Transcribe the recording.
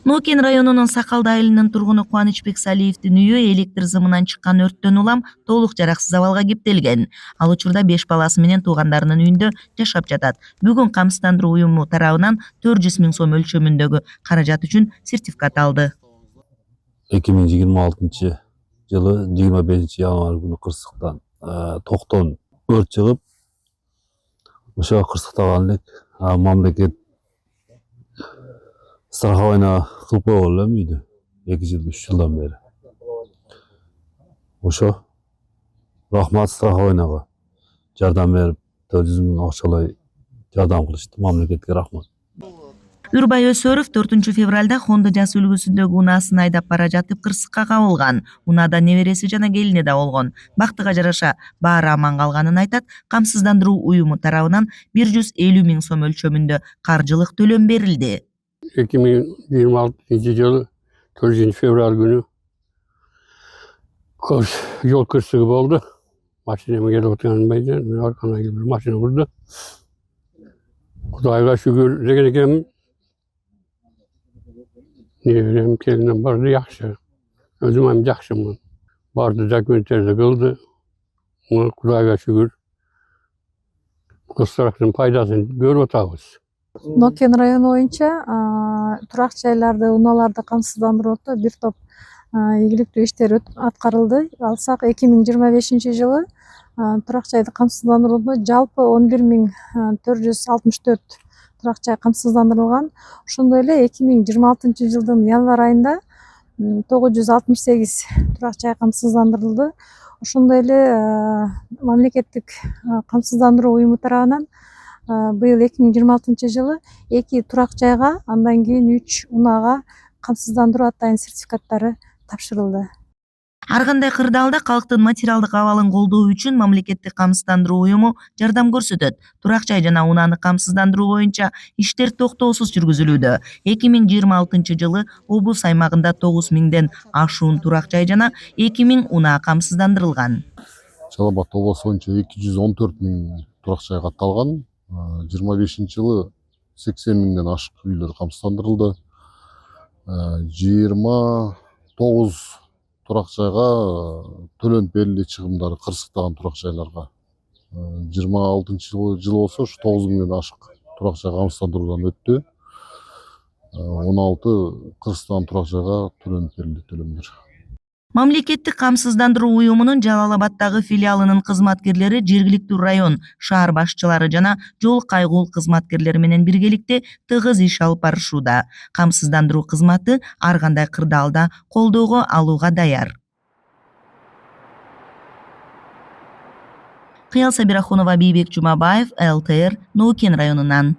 Ноокен районунун Сакалды айылынын тургуну Кубанычбек Салиевдин үйү электр зымынан чыккан өрттөн улам толук жараксыз абалга кептелген. Ал учурда 5 баласы менен туугандарынын үйүндө жашап жатат. Бүгүн камсыздандыруу уюму тарабынан 400 000 сом өлчөмүндөгү каражат үчүн сертификат алды. 2026 жылы 25 январь күнү кырсыктан токтон өрт чыгып, ошо кырсыктаган элек мамлекет страхование кылып койгон элем үйдү 2 жыл 3 жылдан бери. Ошо рахмат страхованияга жардам берип 400 000 акчалай жардам кылышты. Мамлекетке рахмат. Үрбай Өсөров 4 февралда Honda жас үлгүсүндөгү унаасын айдап бара жатып кырсыкка кабылган. Унаада небереси жана келини да болгон. Бактыга жараша баары аман калганын айтат. Камсыздандыруу уюму тарабынан 150 000 сом өлчөмүндө каржылык төлөм берилди. 2026 жылы 4 февраль күнү жол кырсыгы болду. Машинеме келип отурган бойдон аркана келип машина урду. Кудайга шүгүр деген экенмин. Неберем келиним барды жакшы. Өзүм эми жакшымын. Барды документтерди кылды. Кудайга шүгүр. Кыстырактын пайдасын көрүп атабыз. Ноокен району боюнча турак жайларды, унааларды камсыздандырууда бир топ ийгиликтүү иштер аткарылды. Алсак 2025 жылы турак жайды камсыздандырууда жалпы 11 464 турак жай камсыздандырылган. Ошондой эле 2026 жылдын январь айында 968 турак жай камсыздандырылды. Ошондой эле мамлекеттик камсыздандыруу уюму тарабынан быйыл 2026 жылы 2 турак жайга, андан кийин 3 унаага камсыздандыруу атайын сертификаттары тапшырылды. Ар кандай кырдаалда калктын материалдык абалын колдоо үчүн мамлекеттик камсыздандыруу уюму жардам көрсөтөт. Турак жай жана унааны камсыздандыруу боюнча иштер токтоосуз жүргүзүлүүдө. 2026 жылы облус аймагында 9000ден ашуун турак жай жана 2000 унаа камсыздандырылган. Жалал Абад облусу боюнча 214 000 турак жай катталган. 25 жылы 80 000ден ашык үйлөр камсыздандырылды. 29 турак жайга төлөнүп берилди чыгымдары кырсыктаган турак жайларга. 26 жыл болсо 9 000ден ашык турак жай камсыздандыруудан өттү. 16 кырсыктаган турак жайга төлөнүп берилди төлөмдөр. Мамлекеттик камсыздандыруу уюмунун Жалал Абаддагы филиалынын кызматкерлери жергиликтүү район, шаар башчылары жана жол кайгыл кызматкерлери менен биргеликте тыгыз иш алып барышууда. Камсыздандыруу кызматы ар кандай кырдаалда колдоого алууга даяр. Кыял Сабирахунова, Бийбек Жумабаев, ЛТР, Ноокен районунан.